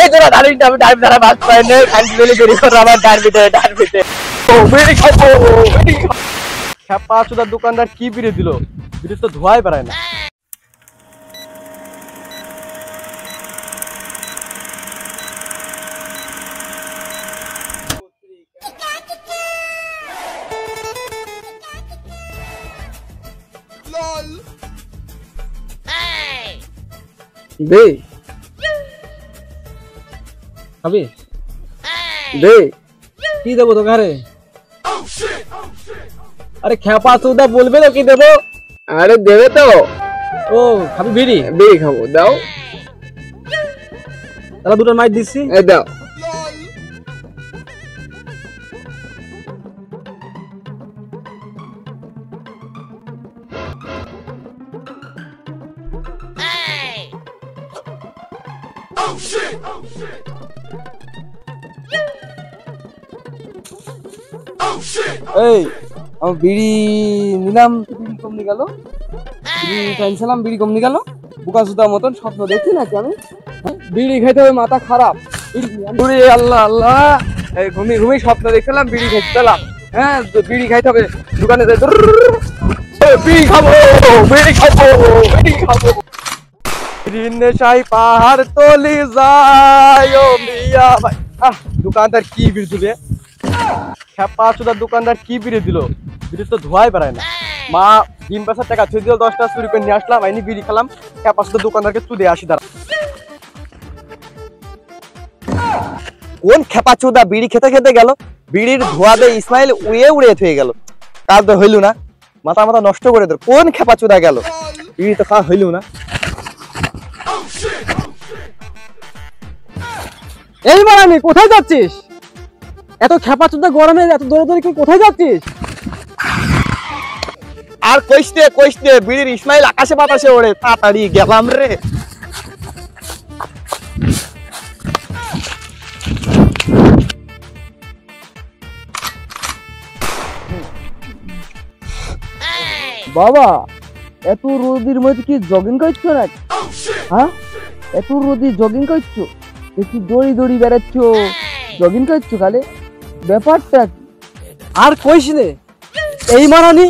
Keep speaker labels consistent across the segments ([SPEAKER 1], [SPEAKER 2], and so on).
[SPEAKER 1] এই তোরা দাঁড়িয়ে আমি ডাইভ দ্বারা বাস পাই না খালি বেরি করে আমার ডার ভিতরে ও বেরি খাবো খেপা চোদা দোকানদার কি বিড়ি দিল বিড়ি তো ধোয়াই বেড়ায় না দে খাবি দে কি দেবো তো ঘরে আরে খেপা চোদা বলবে তো কি দেবো আরে দেবে তো ও খাবি বিড়ি বিড়ি খাবো দাও তাহলে দুটো মাইক দিচ্ছি এই দাও এই আমি বিড়ি নিলাম বিড়ি কম নিয়ে গেল বিড়ি খাইছিলাম বিড়ি কম নিয়ে গেল বুকা সুতা মতন স্বপ্ন দেখি নাকি আমি বিড়ি খাইতে হবে মাথা খারাপ আল্লাহ আল্লাহ ঘুমিয়ে ঘুমিয়ে স্বপ্ন দেখছিলাম বিড়ি খাইছিলাম হ্যাঁ বিড়ি খাইতে হবে দোকানে বিড়ি খাবো বিড়ি খাবো বিড়ি খাবো নেশাই পাহাড় তলি যায় ও মিয়া ভাই দোকানদার কি বিড়ি দিবে খেপা চোদা দোকানদার কি বিড়ি দিল বিড়ি তো ধোয়াই বেড়ায় না মা ডিম বেচার টাকা ছুঁয়ে দিল 10টা চুরি করে নিয়ে আসলাম আইনি বিড়ি খেলাম খেপা চোদা দোকানদারকে চুদে আসি দাঁড়া কোন খেপা চোদা বিড়ি খেতে খেতে গেল বিড়ির ধোয়া দিয়ে ইসমাইল উড়ে থয়ে গেল কাজ তো হইল না মাথা মাথা নষ্ট করে দিল কোন খেপা চোদা গেল বিড়ি তো খাওয়া হইল না এই মারানি কোথায় যাচ্ছিস এত খেপা চোদা গরমে এত দৌড়াদৌড়ি করে কোথায় যাচ্ছিস আর কইস দে বিড়ির ইসমাইল আকাশে বাতাসে ওড়ে তাড়াতাড়ি গেলাম রে বাবা এত রোদের মধ্যে কি জগিং করছো না হ্যাঁ এত রোদে জগিং করছো একটু দড়ি বেড়াচ্ছ জগিং করছো খালে ব্যাপারটা আর কইস নে এই মারানি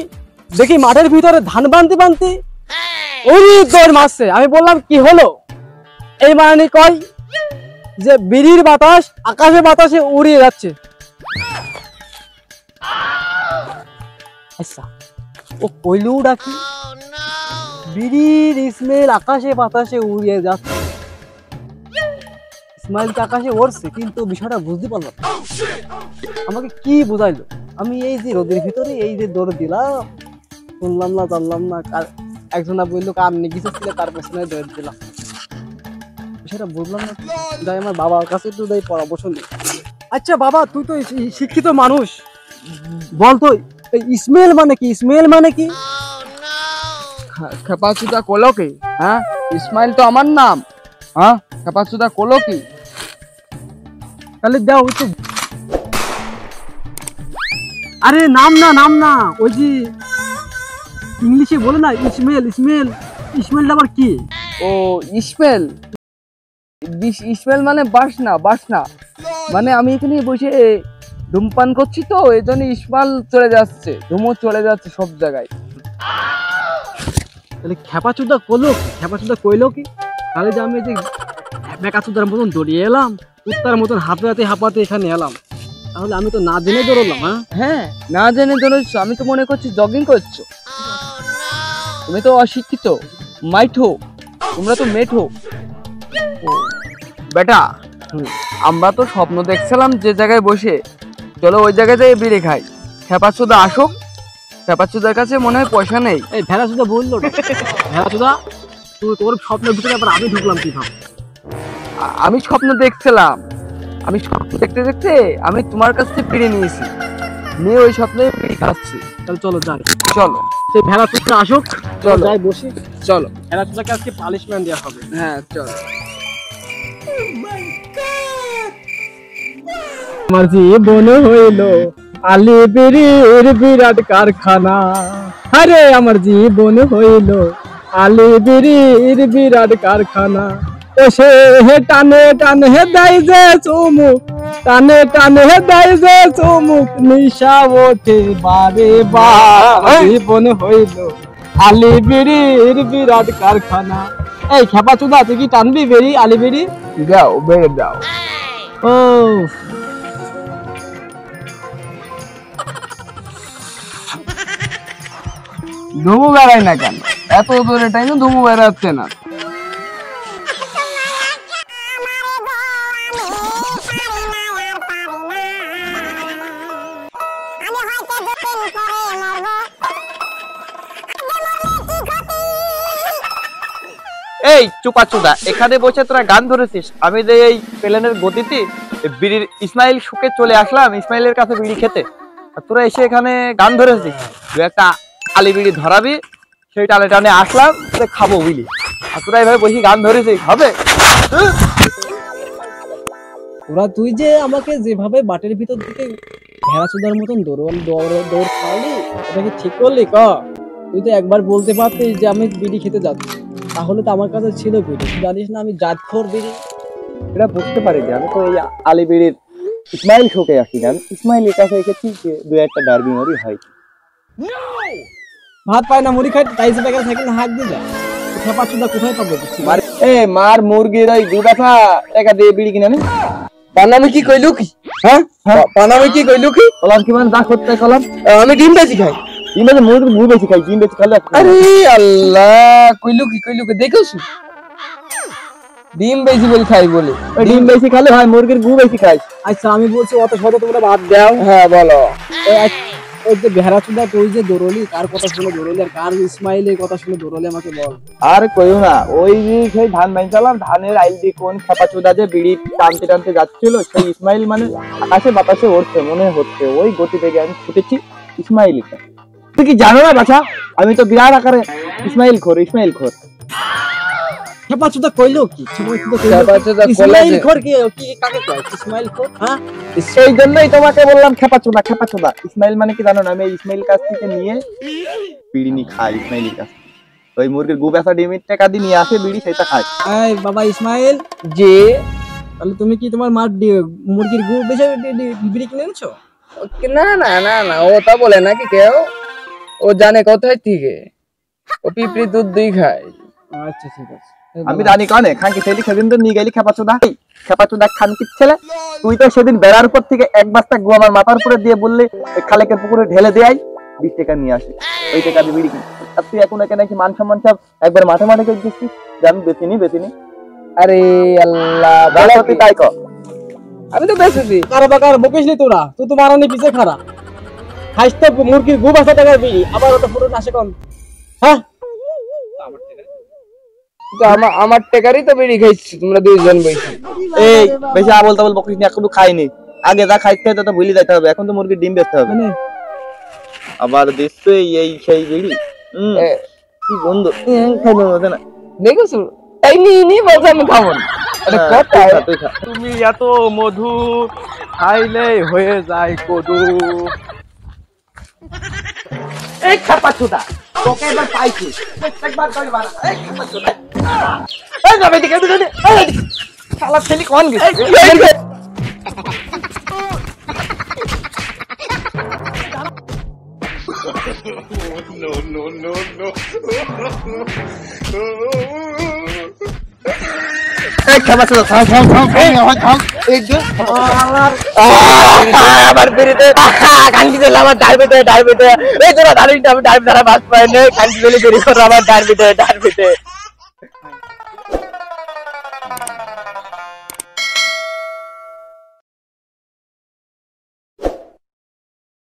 [SPEAKER 1] দেখি মাঠের ভিতরে ধান বানতে ওই দৌড় মারছে আমি বললাম কি হলো এই মারানি কয় যে বিড়ির বাতাস আকাশে বাতাসে উড়িয়ে যাচ্ছে আচ্ছা ও কইলু ডাকি বিড়ির স্মেল আকাশে বাতাসে উড়িয়ে যাচ্ছে ইসমাইলকে আকাশে ওড়ছে কিন্তু বিষয়টা বুঝতে পারলাম আমাকে কি বোঝাইলো আমি এই যে রোদের ভিতরে এই যে দৌড় দিলাম শুনলাম না জানলাম না একজনা বললো কার নেগিসে ছিল তার পেছনে দৌড় দিলাম বিষয়টা বুঝলাম না যাই আমার বাবার কাছে একটু যাই পরামর্শ নিই আচ্ছা বাবা তুই তো শিক্ষিত মানুষ বলতো স্মেল মানে কি স্মেল মানে কি খেপাচুদা কলো কি হ্যাঁ ইসমাইল তো আমার নাম হ্যাঁ খেপাচুদা কলো কি তাহলে দাও তো আরে নাম না ওই যে ইংলিশে বলে না ইসমেল আবার কি ও ইসমেল মানে বাসনা মানে আমি এখানে বসে ধূমপান করছি তো এই জন্য ইসমাল চলে যাচ্ছে ধুমো চলে যাচ্ছে সব জায়গায় তাহলে খেপাচুদা কইলো কি তাহলে যে আমি যে বেকাচুদার মতন দৌড়িয়ে এলাম কুত্তার মতন হাঁপাতে এখানে এলাম তাহলে আমি তো না জেনে দৌড়লাম হ্যাঁ না জেনে দৌড়ছো আমি তো মনে করছি জগিং করছো তুমি তো অশিক্ষিত মাইঠো তোমরা তো মেঠো বেটা আমরা তো স্বপ্ন দেখছিলাম যে জায়গায় বসে চলো ওই জায়গায় যাই বিড়ি খাই খেপাচুদা আসুক খেপাচুদার কাছে মনে হয় পয়সা নেই এই ভেড়াচুদা বললো ভেড়াচুদা তুই তোর স্বপ্নের ভিতরে আবার আমি ঢুকলাম কি ভাব আমি স্বপ্ন দেখছিলাম আমি স্বপ্ন দেখতে আমি তোমার কাছ থেকে বিড়ি নিয়েছি নিয়ে ওই স্বপ্নে বিড়ি খাচ্ছি তাহলে চলো যাই চলো সেই ভেড়াচুদা আসুক চলো যাই বসি চলো ভেড়াচুদাকে আজকে পানিশমেন্ট দেওয়া হবে হ্যাঁ চলো আমার জীবন হইল আলি বিড়ির বিরাট কারখানা আরে আমার জীবন হইল আলি বিড়ির বিরাট কারখানা ও সে হে টানে টানে হে দেয় যে চুমুক, টানে টানে হে দেয় যে চুমুক, নিশা ওঠে বারে বার, জীবন হইল আলি বিড়ির বিরাট কারখানা। এই খেপা চুদা, তুই কি টানবি বেরি আলি বিড়ি? দাও বেড়ে দাও। ও ধুমু বেড়াই না কেন? এত দূরে টাইমে ধুমু বেড়াচ্ছে না।
[SPEAKER 2] এই চুপাচুদা, এখানে বসে তোরা গান ধরেছিস, আমি যে এই প্লেনের গতিতে বিড়ির ইসমাইল শুকে চলে আসলাম ইসমাইলের কাছে বিড়ি খেতে, আর তোরা এসে এখানে গান ধরেছিস। দু একটা আলি বিড়ি ধরাবি, সেই টানে টানে আসলাম, তোরা খাবো বুঝলি। আর তোরা এইভাবে বসে গান ধরেছিস, হবে?
[SPEAKER 1] ওরা তুই যে আমাকে যেভাবে বাটের ভিতর দিকে ভেড়া চোদার মতন দৌড় খাওয়ালি, এটা কি ঠিক করলি? ক তুই তো একবার বলতে পারতিস যে আমি বিড়ি খেতে যাচ্ছি, তাহলে তো আমার কাছে ছিল বিড়ি। তুই জানিস না আমি জাতখোর বিড়ি।
[SPEAKER 2] এটা বুঝতে পারি যে আমি তো এই আলি বিড়ির ইসমাইল শুকে আসি, গান ইসমাইলের কাছে এসেছি, দু একটা ডারবি মারি হয়।
[SPEAKER 1] ভাত পায় না, মুড়ি খাই, টাইসে প্যাকেট সাইকেল হাত দিয়ে যায়। খেপা চোদা কোথায় পাবো?
[SPEAKER 2] মার মুরগির ওই দুটা টাকা দিয়ে বিড়ি কিনে আনি।
[SPEAKER 1] পানামি কি কইলু কি? হ্যাঁ পানামি কি কইলু কি?
[SPEAKER 2] কলাম কি মানে দা করতে কলাম?
[SPEAKER 1] আমি ডিম বেশি খাই।
[SPEAKER 2] ডিম বেশি মুরগি গু বেশি খাই, ডিম বেশি খালে।
[SPEAKER 1] আরে আল্লাহ, কইলু কি দেখোছো? ডিম বেশি বল খাই বলে।
[SPEAKER 2] ডিম বেশি খালে হয়, মুরগির গু বেশি খাই।
[SPEAKER 1] আচ্ছা আমি বলছি অত শত তোমরা বাদ দাও। হ্যাঁ বলো। ওই যে ভেড়া চুদা তুই যে দৌড়লি, কার কথা শুনে দৌড়লি আর কার ইসমাইলের কথা শুনে দৌড়লি আমাকে বল।
[SPEAKER 2] আর কইও না, ওই যে সেই ধান বাইচালাম, ধানের আইল দিয়ে কোন খেপা চোদা যে বিড়ি টানতে টানতে যাচ্ছিল, সেই ইসমাইল মানে আকাশে বাতাসে উড়ছে মনে হচ্ছে, ওই গতি বেগে আমি ছুটেছি ইসমাইল। তুই কি জানো না বাছা, আমি তো বিরাট আকারে ইসমাইল খোর।
[SPEAKER 1] খেপা চোদা কইলো কি? ইসমাইল খোর কি কাকে কয়? ইসমাইল খোর? হ্যাঁ
[SPEAKER 2] সেই জন্যই তোমাকে বললাম খেপা চোদা। ইসমাইল মানে কি জানো না? আমি ইসমাইল কাছ থেকে নিয়ে বিড়ি নি খাই, ইসমাইলের কাছ থেকে ওই মুরগির গু বেচা ডিমের টাকা দিয়ে নিয়ে আসে বিড়ি, সেটা খাই।
[SPEAKER 1] এই বাবা ইসমাইল,
[SPEAKER 2] যে
[SPEAKER 1] তাহলে তুমি কি তোমার মার মুরগির গু বেচে বিড়ি কিনে এনেছো?
[SPEAKER 3] না না না না, ও তা বলে নাকি কেউ, ও জানে কোথায় থেকে, ও পিঁপড়ি দুধ দুই খায়।
[SPEAKER 1] আচ্ছা ঠিক আছে,
[SPEAKER 2] আমি জানি কানে খানকি ছেলে সেদিন তো নিয়ে গেলি খেপা চোদা খানকির ছেলে। তুই তো সেদিন বেড়ার উপর থেকে এক বস্তা গু আমার মাথার উপরে দিয়ে বললি খালেকের পুকুরে ঢেলে দেয়, 20 টাকা নিয়ে আসে, ওই টাকা দিয়ে বিড়ি কিনে। আর তুই এখন এখানে কি মান সম্মান সব একবার মাঠে করে দিচ্ছিস যে আমি বেচিনি।
[SPEAKER 3] আরে আল্লাহ,
[SPEAKER 2] তুই তাই কর।
[SPEAKER 3] আমি তো বেঁচেছি।
[SPEAKER 1] কারো বাকার বকিসলি তোরা, তুই তো মারানি পিছে খারা খাইস তো মুরগির গু বেচা টাকার বিড়ি, আবার ওটা পুরো নাশে কোন? হ্যাঁ
[SPEAKER 3] আমার টেকারই তো বিড়ি খাইছি, তোমরা দুইজন বইছি।
[SPEAKER 2] এই বেশি আবল তাবল বকিস না, এখনো খাইনি। আগে যা খাইতে হতো ভুলে যাইতে হবে, এখন তো মুরগির ডিম বেচতে হবে। আবার দিচ্ছে এই সেই বিড়ি। কি বন্ধু খাইবে মজা না,
[SPEAKER 3] দেখেছো? তাই নি বলছে আমি খাবো না।
[SPEAKER 2] তুমি এত মধু খাইলে হয়ে যায় কদু। এই খেপা চোদা, তোকে এবার পাইছি, একবার কই বাড়া। এই খেপা চোদা, এই যাবে দিকে দিকে, এই শালা ছেলে কোন গেছে? No. এই খেপা চোদা, থাম আমার বেরিতে কান্দি দিল, আমার ডারবিতে এই তোরা ডারবিতে, আমি ডারবি দ্বারা বাস পাই না, কান্দি দিলে বেরি করে আমার ডারবিতে।